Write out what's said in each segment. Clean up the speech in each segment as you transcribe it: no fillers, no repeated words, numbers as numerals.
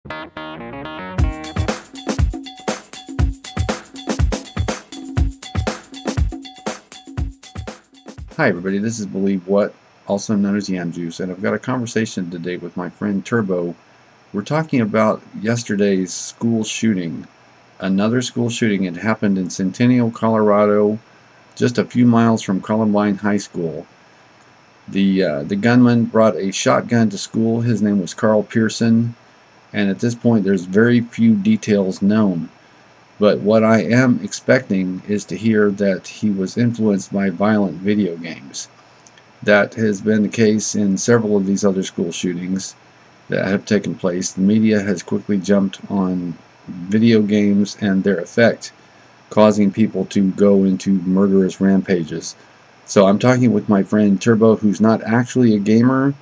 Hi everybody, this is Believe What, also known as Yam Juice, and I've got a conversation today with my friend Turbo. We're talking about yesterday's school shooting. Another school shooting. It happened in Centennial, Colorado, just a few miles from Columbine High School. The gunman brought a shotgun to school. His name was Carl Pearson, and at this point there's very few details known. But what I am expecting is to hear that he was influenced by violent video games. That has been the case in several of these other school shootings that have taken place. The media has quickly jumped on video games and their effect, causing people to go into murderous rampages. So I'm talking with my friend Turbo, who's not actually a gamer.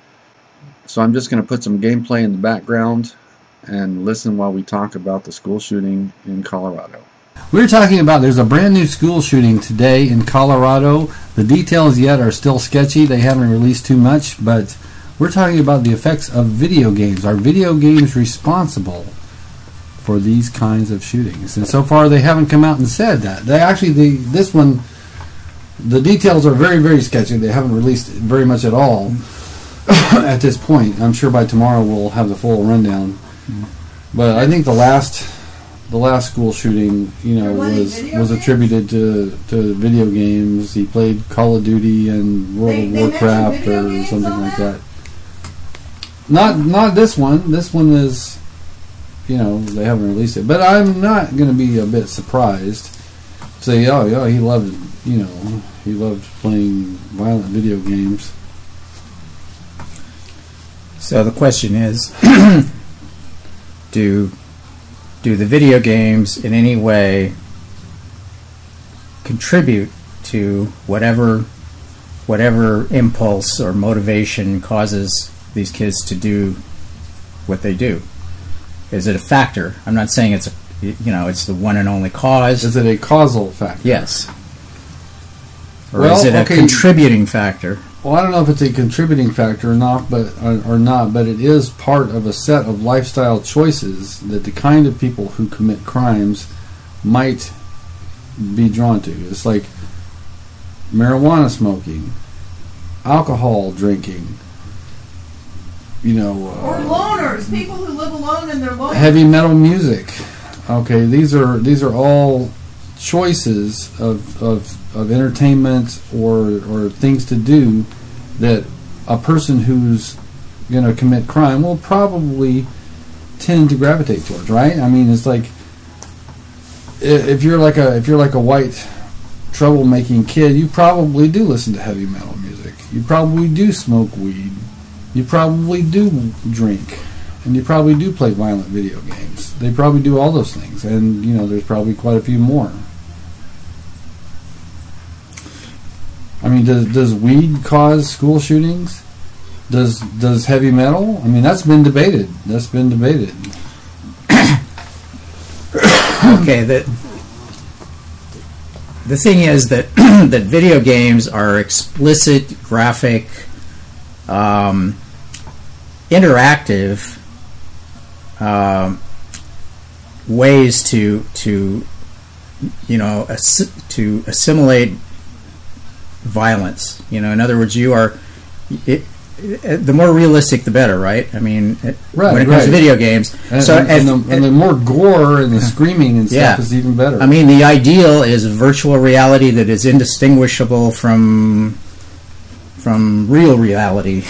So I'm just going to put some gameplay in the background and listen while we talk about the school shooting in Colorado. We're talking about, there's a brand new school shooting today in Colorado. The details yet are still sketchy. They haven't released too much, but we're talking about the effects of video games. Are video games responsible for these kinds of shootings? And so far they haven't come out and said that. They actually, this one, the details are very, very sketchy. They haven't released very much at all at this point. I'm sure by tomorrow we'll have the full rundown. But I think the last school shooting, was attributed to video games. He played Call of Duty and World of Warcraft or something like that. Not this one. This one is, they haven't released it. But I'm not going to be a bit surprised. Say, oh yeah, he loved playing violent video games. So the question is, do the video games in any way contribute to whatever impulse or motivation causes these kids to do what they do? Is it a factor? I'm not saying it's it's the one and only cause. Is it a causal factor? Yes. Or is it a contributing factor? Well, I don't know if it's a contributing factor or not, but it is part of a set of lifestyle choices that the kind of people who commit crimes might be drawn to. It's like marijuana smoking, alcohol drinking, or loners, people who live alone and they're loners. Heavy metal music. Okay, these are all choices of entertainment or things to do that a person who's going to commit crime will probably tend to gravitate towards, right? I mean, it's like if you're like a white troublemaking kid, you probably do listen to heavy metal music. You probably do smoke weed. You probably do drink, and you probably do play violent video games. They probably do all those things, and there's probably quite a few more. I mean, does weed cause school shootings? Does heavy metal? I mean, that's been debated. Okay, the thing is that that video games are explicit, graphic, interactive ways to assimilate violence. In other words, the more realistic the better, right? I mean, when it comes to video games. And the more gore and the screaming and stuff is even better. I mean, the ideal is virtual reality that is indistinguishable from real reality.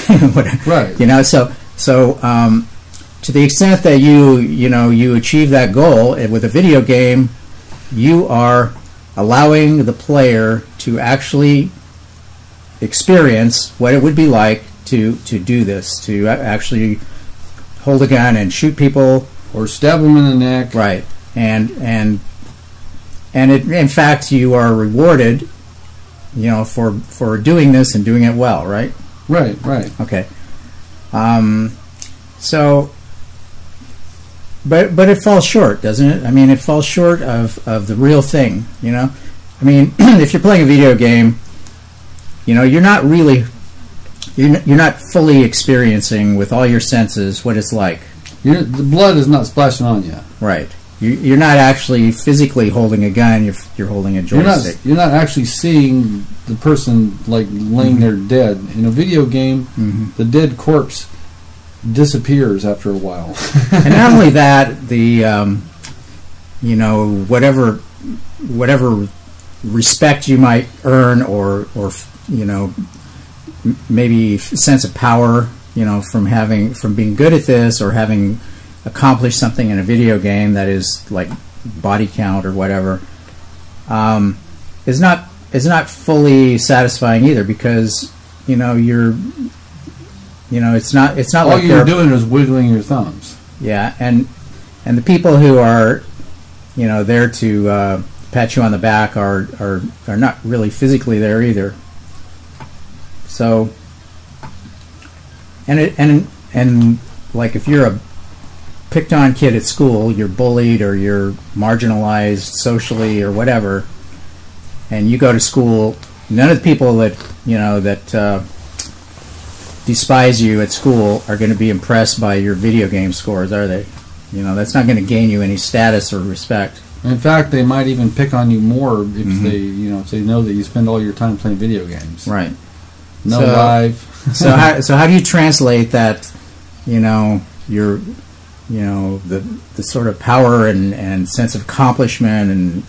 Right. So to the extent that you achieve that goal with a video game, you are allowing the player to actually experience what it would be like to do this, to actually hold a gun and shoot people or stab them in the neck. Right. And in fact, you are rewarded, for doing this and doing it well, right? Right. Okay. So, but it falls short, doesn't it? I mean, it falls short of the real thing, I mean, if you're playing a video game, you're not really, you're not fully experiencing with all your senses what it's like. The blood is not splashing on you. Right. You're not actually physically holding a gun. You're holding a joystick. You're not actually seeing the person like laying there dead. In a video game, the dead corpse disappears after a while. And not only that, the whatever respect you might earn, or maybe sense of power, from being good at this, or having accomplished something in a video game that is like body count or whatever, is not fully satisfying either, because it's not all like you're doing is wiggling your thumbs. Yeah, and the people who are there to pat you on the back are not really physically there either. So and like if you're a picked on kid at school, you're bullied or you're marginalized socially or whatever, and you go to school, none of the people that despise you at school are going to be impressed by your video game scores, are they? That's not going to gain you any status or respect. In fact, they might even pick on you more if if they know that you spend all your time playing video games. Right. No live. so how do you translate that? Your the sort of power and sense of accomplishment and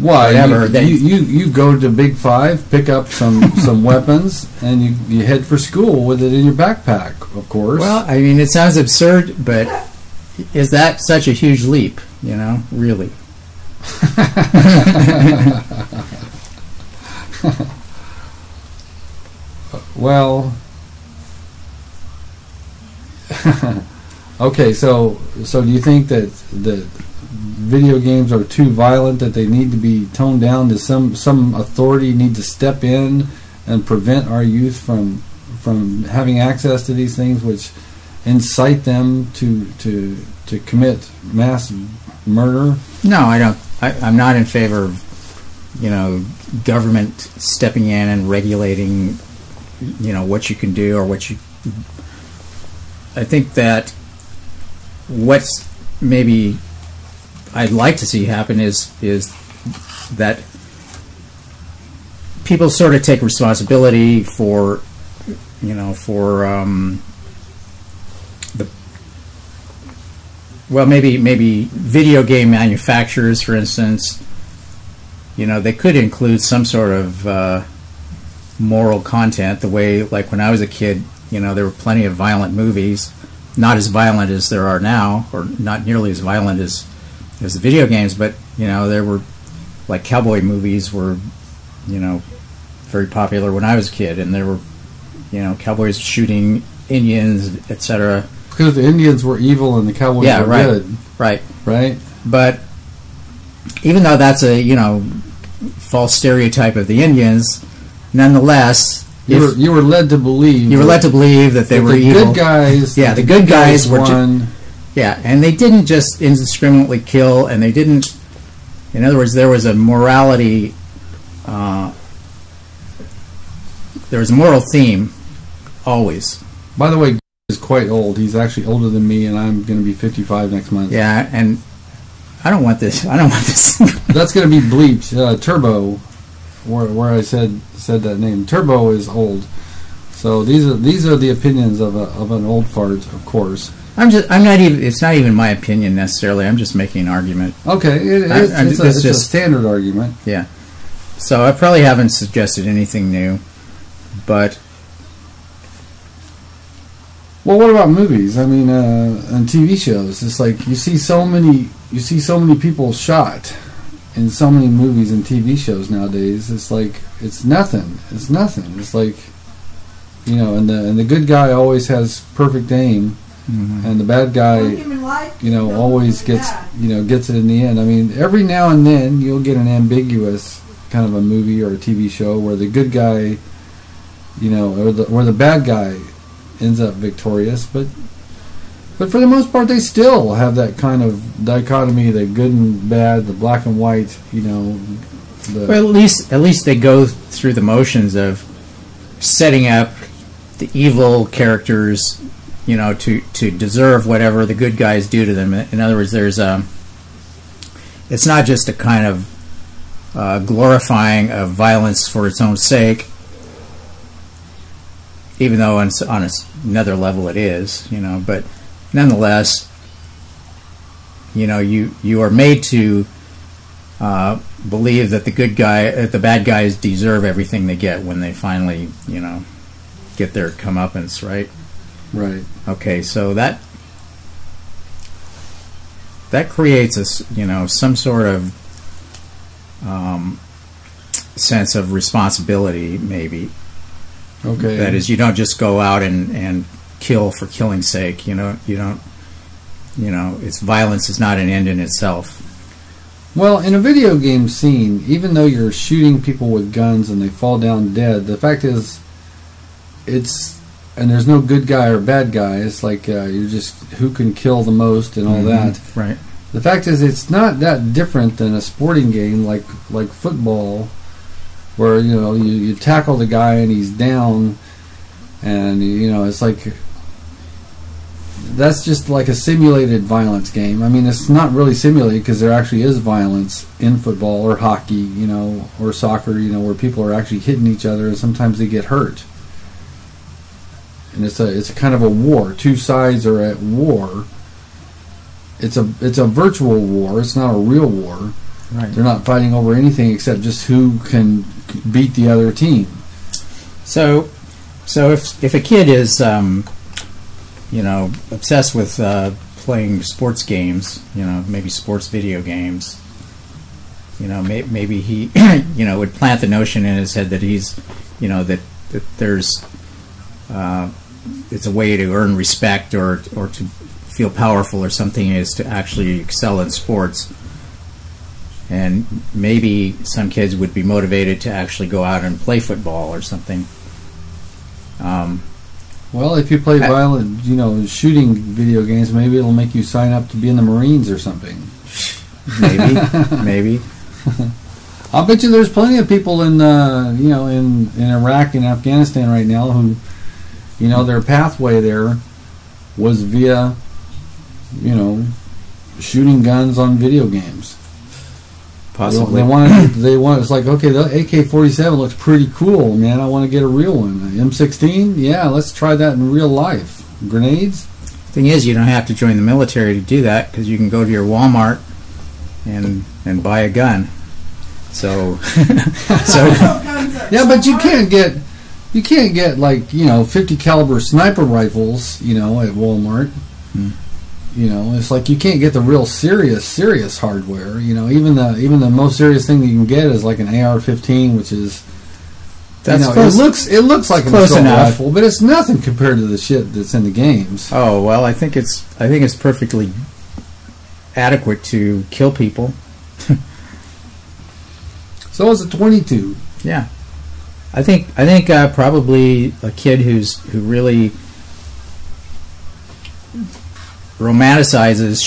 whatever. You go to Big Five, pick up some weapons, and you head for school with it in your backpack, of course. Well, I mean, it sounds absurd, but is that such a huge leap? Really? Well, okay. So do you think that video games are too violent, that they need to be toned down? Does some authority need to step in and prevent our youth from having access to these things, which incite them to commit mass murder? No, I don't. I'm not in favor of government stepping in and regulating what you can do or what you. I think that what's maybe I'd like to see happen is that people sort of take responsibility for maybe video game manufacturers, for instance. They could include some sort of moral content, the way, like when I was a kid, there were plenty of violent movies, not as violent as there are now, or not nearly as violent as the video games, but there were, like, cowboy movies were very popular when I was a kid, and there were cowboys shooting Indians, etc. Because the Indians were evil and the cowboys were good. Right. But even though that's a false stereotype of the Indians, nonetheless, you were led to believe that they were evil. Good guys. Yeah, the good guys were. Won. Yeah, and they didn't just indiscriminately kill, and they didn't. In other words, there was a morality. There was a moral theme, always. By the way, is quite old. He's actually older than me, and I'm going to be 55 next month. Yeah, and I don't want this. That's going to be bleeped. Turbo, where I said that name. Turbo is old. So these are the opinions of an old fart, of course. I'm not even. It's not even my opinion necessarily. I'm just making an argument. Okay, it's a standard argument. Yeah. So I probably haven't suggested anything new, but. Well, what about movies? I mean, and TV shows. It's like you see so many people shot in so many movies and TV shows nowadays. It's like it's nothing. It's like, and the good guy always has perfect aim, and the bad guy, always gets it in the end. I mean, every now and then you'll get an ambiguous kind of a movie or a TV show where the good guy, or the bad guy ends up victorious, but for the most part they still have that kind of dichotomy, the good and bad, the black and white, well, at least they go through the motions of setting up the evil characters to deserve whatever the good guys do to them. In other words, it's not just a kind of glorifying of violence for its own sake, even though on another level it is, but nonetheless, you are made to believe that the bad guys deserve everything they get when they finally, get their comeuppance, right? Right. Okay, so that creates some sort of sense of responsibility, maybe. Okay. That is, you don't just go out and kill for killing's sake. You don't. It's violence is not an end in itself. Well, in a video game scene, even though you're shooting people with guns and they fall down dead, the fact is, and there's no good guy or bad guy. It's like you're just who can kill the most and all that. Right. The fact is, it's not that different than a sporting game like football, where you tackle the guy and he's down, and it's like that's just like a simulated violence game. I mean, it's not really simulated because there actually is violence in football or hockey, or soccer, where people are actually hitting each other and sometimes they get hurt. And it's a kind of a war. Two sides are at war. It's a virtual war. It's not a real war. Right. They're not fighting over anything except just who can beat the other team. So if a kid is obsessed with playing sports games, maybe sports video games, maybe he would plant the notion in his head that he's that there's it's a way to earn respect or to feel powerful or something, is to actually excel in sports. And maybe some kids would be motivated to actually go out and play football or something. Well, if you play violent, shooting video games, maybe it'll make you sign up to be in the Marines or something. Maybe. I'll bet you there's plenty of people in Iraq and Afghanistan right now who, their pathway there was via, shooting guns on video games. Possibly. They want. It's like, okay, the AK-47 looks pretty cool, man. I want to get a real one. M16, yeah, let's try that in real life. Grenades. Thing is, you don't have to join the military to do that, because you can go to your Walmart and buy a gun. So, yeah, but you can't get like 50 caliber sniper rifles, at Walmart. It's like you can't get the real serious hardware. Even the most serious thing that you can get is like an AR-15, which is it looks like an assault rifle, but it's nothing compared to the shit that's in the games. Oh well, I think it's perfectly adequate to kill people. So is a 22. Yeah, I think probably a kid who really romanticizes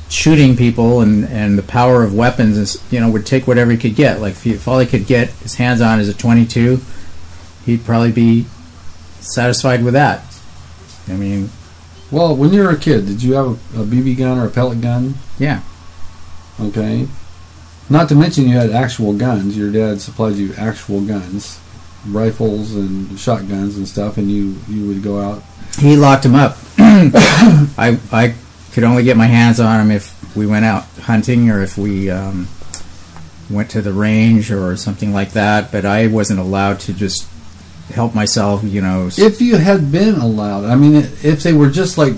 shooting people and the power of weapons is, would take whatever he could get. Like if all he could get his hands on is a 22, he'd probably be satisfied with that. I mean, well, when you were a kid, did you have a BB gun or a pellet gun? Yeah. Okay. Not to mention you had actual guns. Your dad supplied you actual guns, rifles and shotguns and stuff, and you would go out. He locked them up. I could only get my hands on them if we went out hunting or if we went to the range or something like that. But I wasn't allowed to just help myself, If you had been allowed, I mean, if they were just like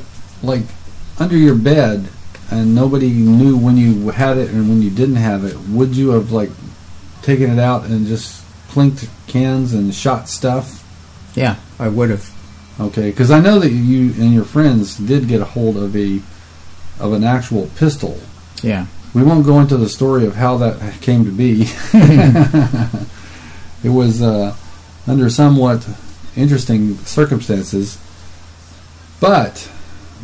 under your bed and nobody knew when you had it and when you didn't have it, would you have taken it out and just plinked cans and shot stuff? Yeah, I would have. Okay, because I know that you and your friends did get a hold of an actual pistol. Yeah. We won't go into the story of how that came to be. It was under somewhat interesting circumstances. But,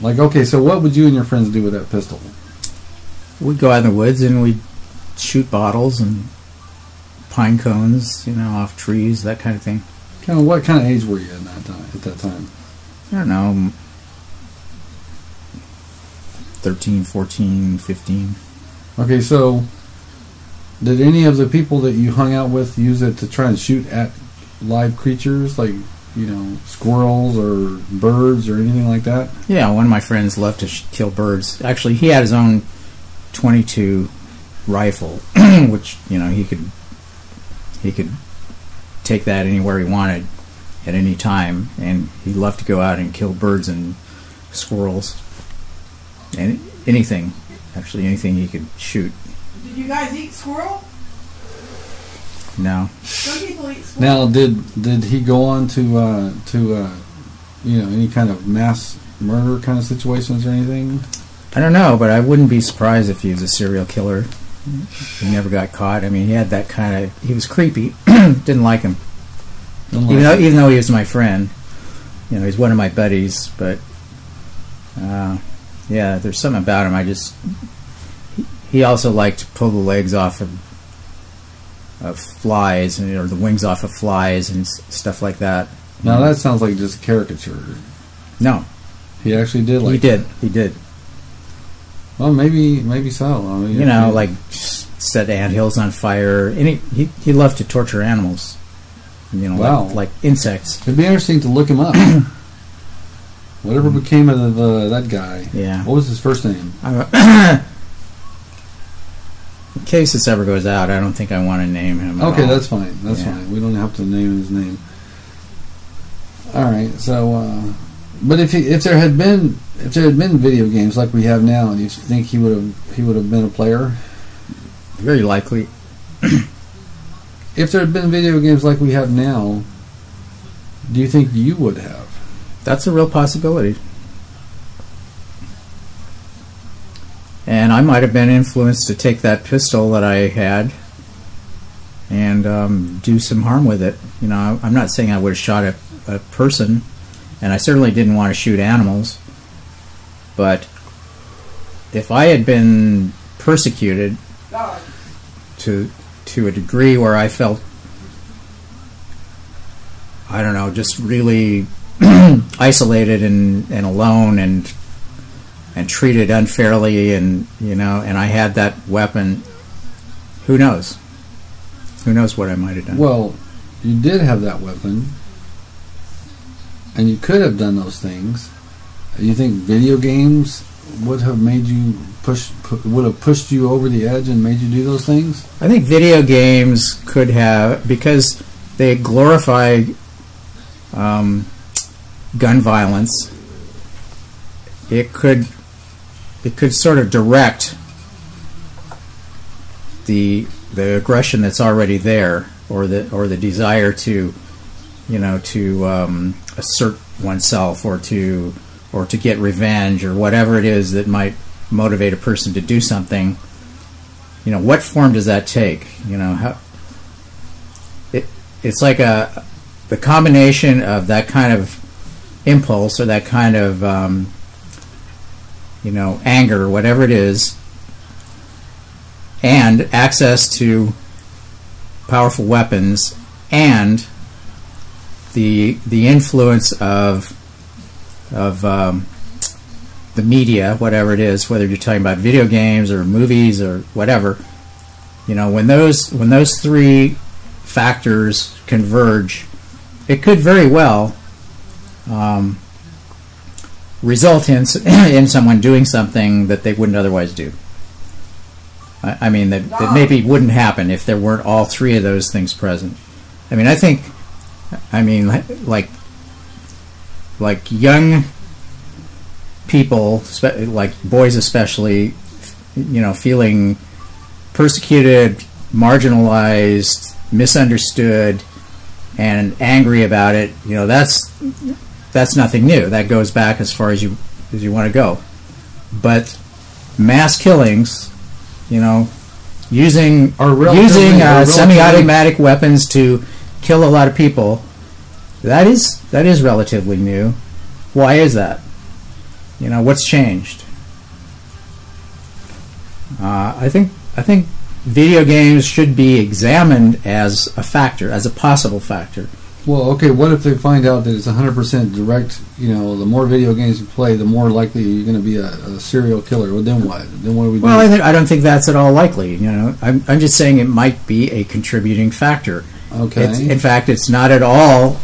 okay, so what would you and your friends do with that pistol? We'd go out in the woods and we'd shoot bottles and pine cones, off trees, that kind of thing. What kind of age were you at that time? I don't know, 13, 14, 15. Okay, so did any of the people that you hung out with use it to try and shoot at live creatures, like, you know, squirrels or birds or anything like that? Yeah, one of my friends loved to kill birds. Actually, he had his own .22 rifle, which, you know, he could take that anywhere he wanted at any time, and he loved to go out and kill birds and squirrels and anything he could shoot. Did you guys eat squirrel? No. Some people eat squirrel. Now, did he go on to you know, any kind of mass murder kind of situations or anything? I don't know, but I wouldn't be surprised if he was a serial killer. He never got caught. I mean, he had that kind of... He was creepy. Didn't like him. Even though he was my friend. You know, he's one of my buddies, but... yeah, there's something about him. He also liked to pull the legs off of flies, or the wings off of flies and stuff like that. Now, that sounds like just a caricature. No. He actually did like He did. Well, maybe so. I mean, you know, like set anthills on fire. And he loved to torture animals. You know, wow. like insects. It'd be interesting to look him up. Whatever became of that guy. Yeah. What was his first name? In case this ever goes out, I don't think I want to name him. Okay, that's fine. That's fine. We don't have to name his name. All right. So, but if there had been video games like we have now, do you think he would have been a player? Very likely. If there had been video games like we have now, do you think you would have? That's a real possibility. And I might have been influenced to take that pistol that I had and do some harm with it. You know, I'm not saying I would have shot a person, and I certainly didn't want to shoot animals. But if I had been persecuted to a degree where I felt, I don't know, just really isolated and alone and treated unfairly, and you know, and I had that weapon, who knows? Who knows what I might have done? Well, you did have that weapon, and you could have done those things. You think video games would have made you would have pushed you over the edge and made you do those things? I think video games could have, because they glorify gun violence. It could sort of direct the aggression that's already there, or the desire to, you know, to assert oneself, or to get revenge, or whatever it is that might motivate a person to do something. You know, what form does that take? You know, how it's like the combination of that kind of impulse, or that kind of you know, anger, whatever it is, and access to powerful weapons, and the influence of the media, whatever it is, whether you're talking about video games or movies or whatever. You know, when those three factors converge, it could very well result in someone doing something that they wouldn't otherwise do. I mean, that maybe wouldn't happen if there weren't all three of those things present. I mean, like young people, like boys especially, you know, feeling persecuted, marginalized, misunderstood, and angry about it. You know, that's nothing new. That goes back as far as you want to go. But mass killings, you know, using semi-automatic weapons to kill a lot of people, that is relatively new. Why is that? You know, what's changed? I think video games should be examined as a factor, as a possible factor. Well, okay, what if they find out that it's 100% direct, the more video games you play, the more likely you're going to be a serial killer. Well, then what? Then what do we do? Well, I don't think that's at all likely. I'm just saying it might be a contributing factor. Okay. In fact, it's not at all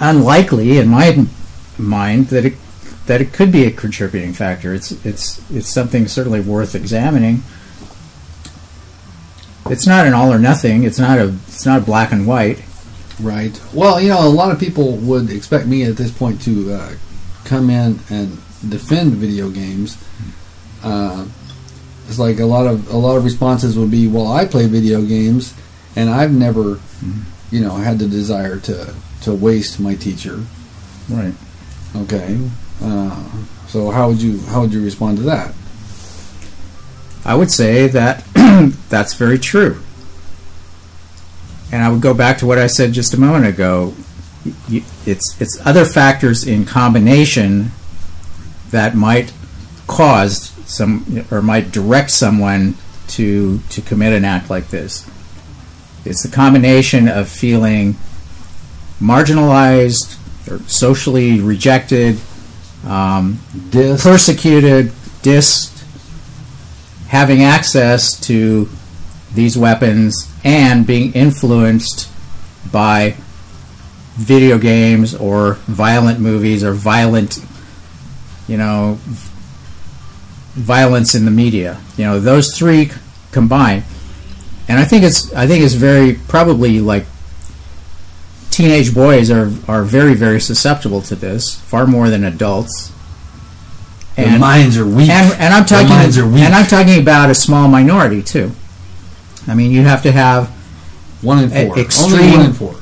unlikely in my mind that it could be a contributing factor. It's something certainly worth examining. It's not an all or nothing. It's not a black and white. Right. Well, a lot of people would expect me at this point to come in and defend video games. It's like a lot of responses would be, "Well, I play video games, and I've never, had the desire to waste my teacher." Right. Okay. So how would you respond to that? I would say that that's very true. And I would go back to what I said just a moment ago. It's other factors in combination that might cause or might direct someone to commit an act like this. It's the combination of feeling marginalized or socially rejected, persecuted, dissed, having access to these weapons, and being influenced by video games or violent movies or violence in the media. Those three combined. And I think it's very probably like teenage boys are very, very susceptible to this, far more than adults. Their minds are weak. And I'm talking about a small minority too. I mean, you have to have 1 in 4. Extreme, Only 1 in 4.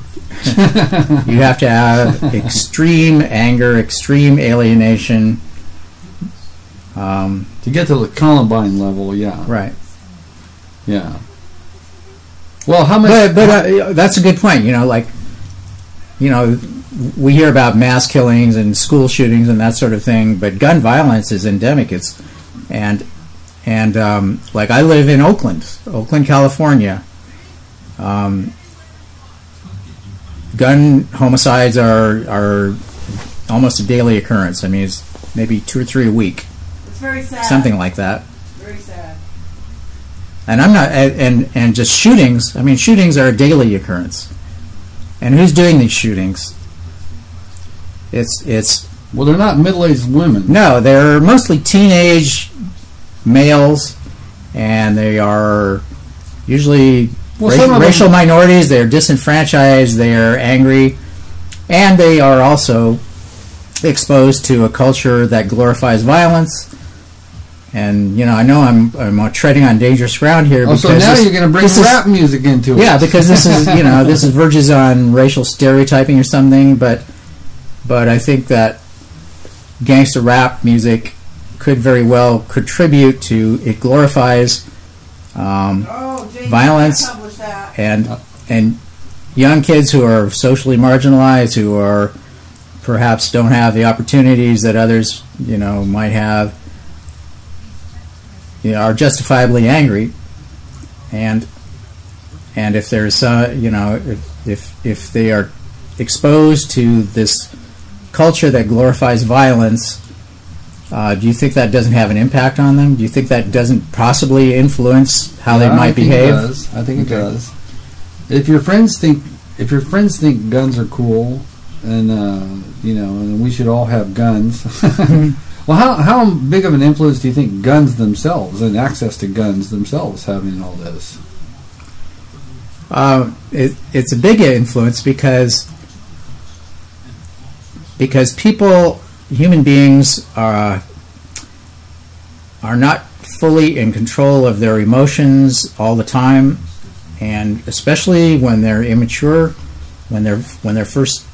You have to have extreme anger, extreme alienation. To get to the Columbine level, yeah. Right. Yeah. Well, how much? But that's a good point. We hear about mass killings and school shootings and that sort of thing, but gun violence is endemic. Like I live in Oakland, California. Gun homicides are almost a daily occurrence. I mean, it's maybe 2 or 3 a week. It's very sad. Something like that. Very sad. And I'm not, and just shootings. I mean, shootings are a daily occurrence. And who's doing these shootings? It's well, they're not middle-aged women. No, they're mostly teenage males, and they are usually racial minorities. They're disenfranchised. They are angry, and they are also exposed to a culture that glorifies violence. And I know I'm treading on dangerous ground here. Oh, so now you're going to bring rap music into it? Yeah, because this is this is verges on racial stereotyping or something. But I think that gangster rap music could very well contribute to it glorifies violence and young kids who are socially marginalized, who are perhaps don't have the opportunities that others might have. Are justifiably angry, and if there's if they are exposed to this culture that glorifies violence, do you think that doesn't have an impact on them? Do you think that doesn't possibly influence how they might behave? I think it does. If your friends think guns are cool, and and we should all have guns. Well, how big of an influence do you think guns themselves and access to guns themselves have in all this? It's a big influence because people, human beings, are not fully in control of their emotions all the time, and especially when they're immature, when they're first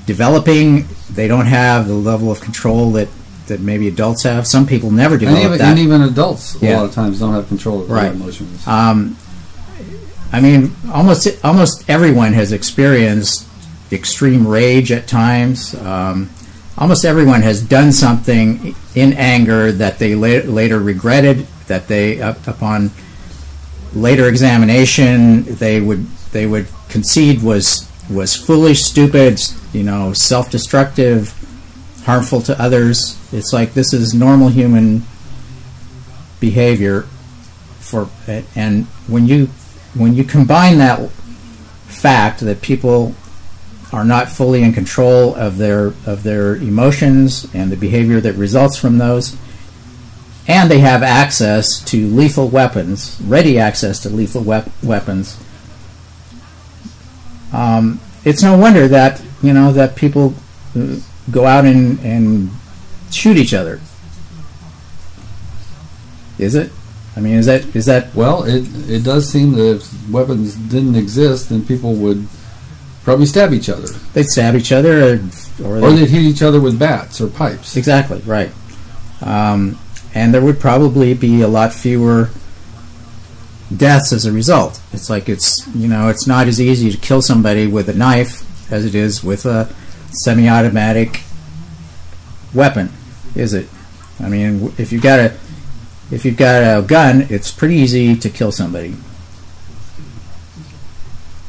developing, they don't have the level of control that maybe adults have. Some people never develop that. And even adults a lot of times don't have control of their emotions. I mean, almost everyone has experienced extreme rage at times. Almost everyone has done something in anger that they later regretted, that they, upon later examination, they would concede was was foolish, stupid, self-destructive, harmful to others. It's like this is normal human behavior. And when you combine that fact that people are not fully in control of their emotions and the behavior that results from those, and they have access to lethal weapons, ready access to lethal weapons, it's no wonder that that people go out and shoot each other. Is it? I mean, is that? Well, it does seem that if weapons didn't exist, then people would probably stab each other. They'd stab each other, or they'd hit each other with bats or pipes. Exactly right. And there would probably be a lot fewer deaths as a result. It's like it's not as easy to kill somebody with a knife as it is with a semi-automatic weapon, is it? I mean, if you've got a gun, it's pretty easy to kill somebody.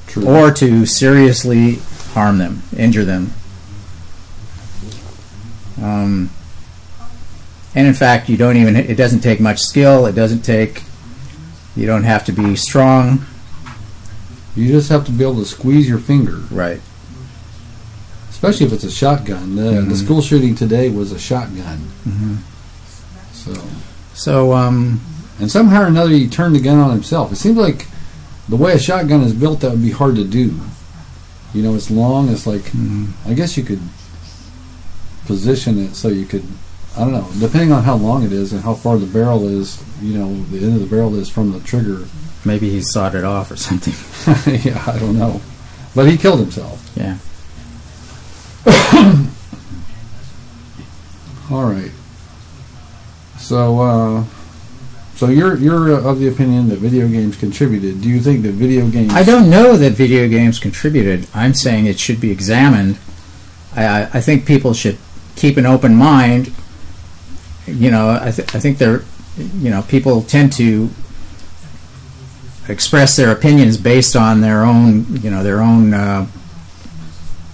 True. Or to seriously harm them, injure them. And in fact, it doesn't take much skill. You don't have to be strong. You just have to be able to squeeze your finger. Right. Especially if it's a shotgun. The school shooting today was a shotgun. Mm-hmm. So, and somehow or another he turned the gun on himself. It seems like the way a shotgun is built, that would be hard to do. It's long. It's like, I guess you could position it so you could, I don't know, depending on how long it is and how far the barrel is, the end of the barrel is from the trigger. Maybe he sawed it off or something. Yeah, I don't know. But he killed himself. Yeah. All right. So you're of the opinion that video games contributed. Do you think that video games... I don't know that video games contributed. I'm saying it should be examined. I think people should keep an open mind. I think people tend to express their opinions based on their own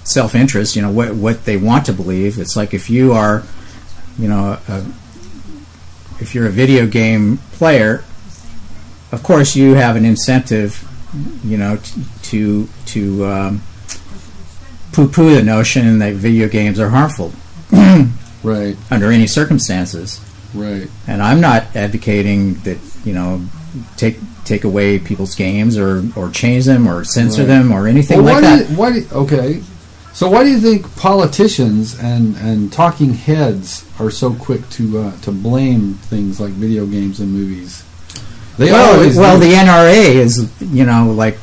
self-interest. What they want to believe. It's like if you are, if you're a video game player, of course you have an incentive, to poo-poo the notion that video games are harmful. Right. Under any circumstances. Right. And I'm not advocating that, take away people's games or change them or censor them or anything like that. Okay. So why do you think politicians and talking heads are so quick to blame things like video games and movies? The NRA is, like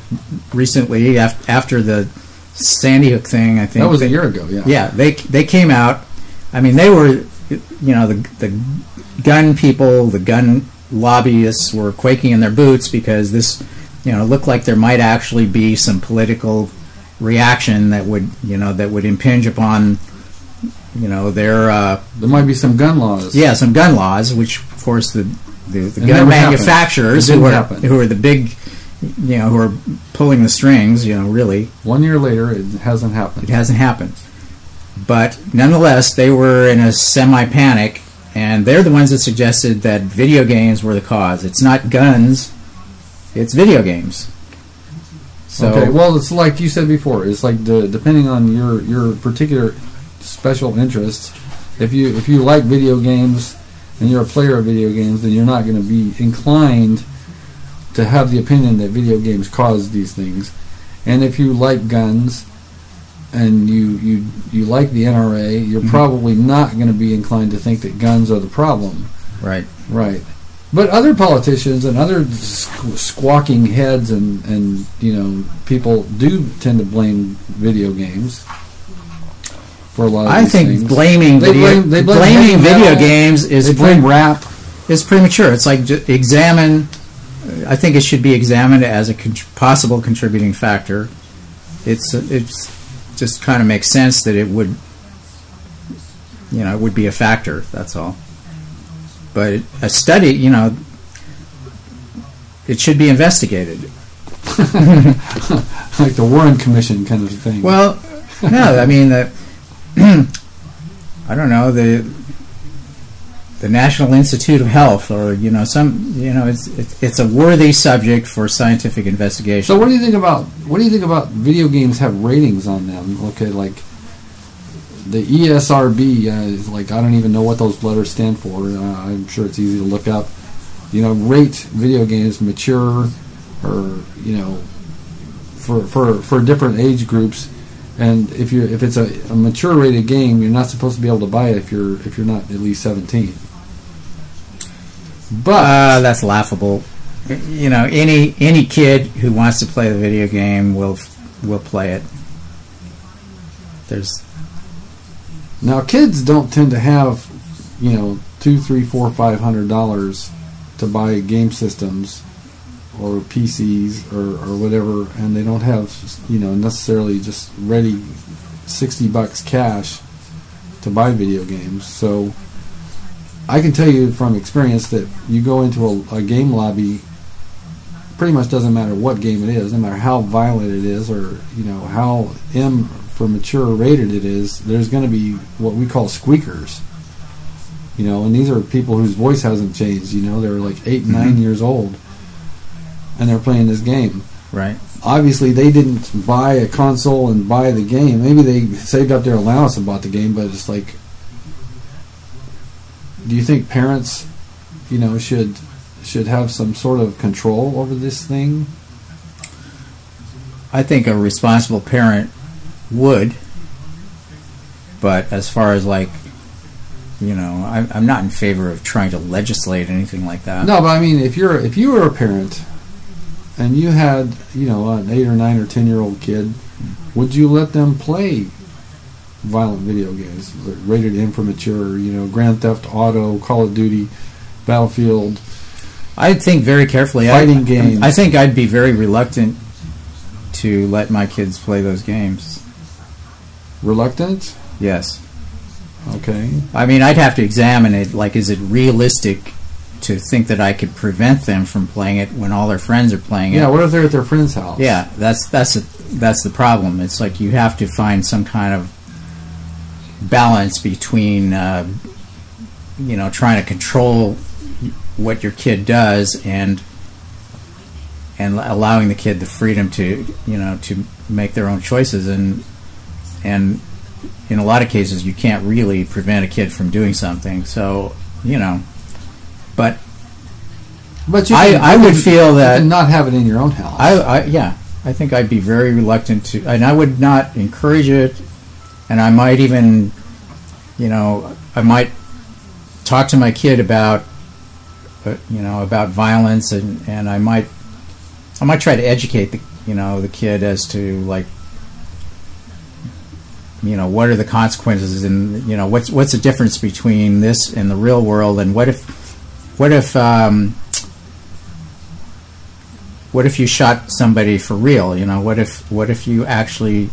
recently after the Sandy Hook thing, I think that was a year ago. Yeah. Yeah, they came out. I mean, they were, the gun people, the gun lobbyists were quaking in their boots because this, looked like there might actually be some political reaction that would impinge upon, their. There might be some gun laws. Yeah, some gun laws, which of course the gun manufacturers who are the big, who are pulling the strings, really. 1 year later, it hasn't happened. It hasn't happened. But nonetheless, they were in a semi-panic, and they're the ones that suggested that video games were the cause. It's not guns, it's video games. So, okay, well, it's like you said before. It's like depending on your particular special interests. If you like video games and you're a player of video games, then you're not going to be inclined to have the opinion that video games cause these things. And if you like guns and you like the NRA, you're probably not going to be inclined to think that guns are the problem. Right. Right. But other politicians and other squawking heads and people do tend to blame video games for a lot of these things. I think blaming video games is rap. Is premature. It's like examine. I think it should be examined as a possible contributing factor. It's just kind of makes sense that it would, it would be a factor. That's all. But a study, it should be investigated. like the Warren Commission kind of thing. Well, no, I mean I don't know, the National Institute of Health, or it's a worthy subject for scientific investigation. So what do you think about video games have ratings on them? Okay, like the ESRB is like, I don't even know what those letters stand for. I'm sure it's easy to look up. Rate video games mature, or for different age groups. And if it's a mature rated game, you're not supposed to be able to buy it if you're not at least 17. But that's laughable. Any kid who wants to play the video game will play it. Now kids don't tend to have $200, $300, $400, $500 to buy game systems or PCs or whatever, and they don't have necessarily just ready $60 cash to buy video games. So I can tell you from experience that you go into a game lobby, pretty much doesn't matter what game it is, no matter how violent it is, or how M for mature rated it is, there's going to be what we call squeakers. And these are people whose voice hasn't changed. They're like 8, 9 years old, and they're playing this game. Right. Obviously, they didn't buy a console and buy the game. Maybe they saved up their allowance and bought the game, but it's like, do you think parents, should have some sort of control over this thing? I think a responsible parent would, but as far as I'm not in favor of trying to legislate anything like that. No, but I mean, if you were a parent and you had an 8 or 9 or 10-year-old kid, would you let them play violent video games rated M for mature? Grand Theft Auto, Call of Duty, Battlefield. I'd think very carefully. Fighting games. I think I'd be very reluctant to let my kids play those games. Reluctant? Yes. Okay. I mean, I'd have to examine it. Like, is it realistic to think that I could prevent them from playing it when all their friends are playing it? Yeah. What if they're at their friend's house? Yeah, that's the problem. It's like you have to find some kind of balance between trying to control what your kid does and allowing the kid the freedom to to make their own choices, and in a lot of cases you can't really prevent a kid from doing something. So but I would feel that you can not have it in your own house. I think I'd be very reluctant to, and I would not encourage it, and I might even I might talk to my kid about about violence, and I might try to educate the kid as to what are the consequences, and what's the difference between this and the real world, and what if you shot somebody for real? What if you actually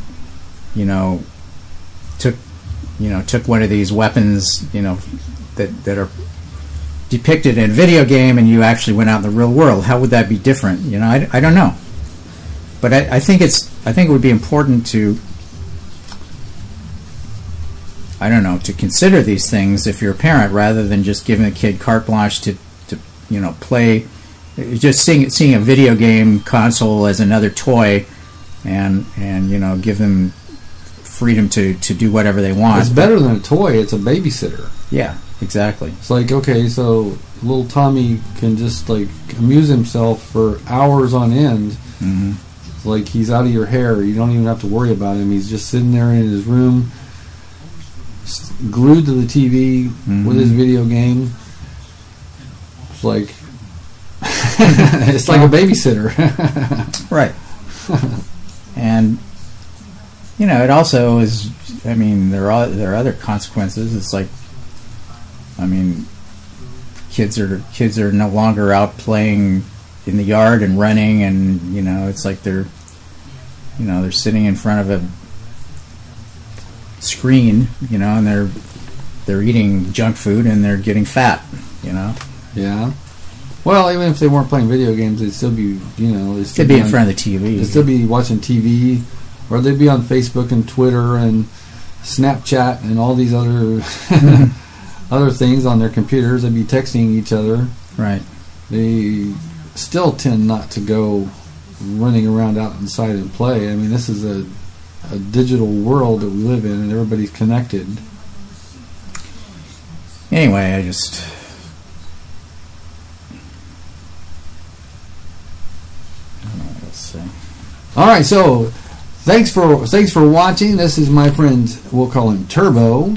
took one of these weapons that are depicted in a video game, and you actually went out in the real world? How would that be different? I don't know, but I think it would be important to to consider these things if you're a parent, rather than just giving a kid carte blanche to play, just seeing a video game console as another toy, and give them freedom to do whatever they want. It's better than a toy. It's a babysitter. Yeah, exactly. It's like, okay, so little Tommy can just amuse himself for hours on end. Mm-hmm. It's like he's out of your hair. You don't even have to worry about him. He's just sitting there in his room, glued to the TV with his video game. It's like it's like a babysitter. Right. And it also is, there are other consequences. It's like, kids are no longer out playing in the yard and running, and it's like they're sitting in front of a screen, and they're eating junk food and they're getting fat. Yeah. Well, even if they weren't playing video games, they'd still be, They'd be in front of the TV. They'd still be watching TV, or they'd be on Facebook and Twitter and Snapchat and all these other other things on their computers. They'd be texting each other. Right. They still tend not to go running around out inside and play. I mean, this is a digital world that we live in, and everybody's connected. Anyway, let's see. All right, so thanks for watching. This is my friend. We'll call him Turbo.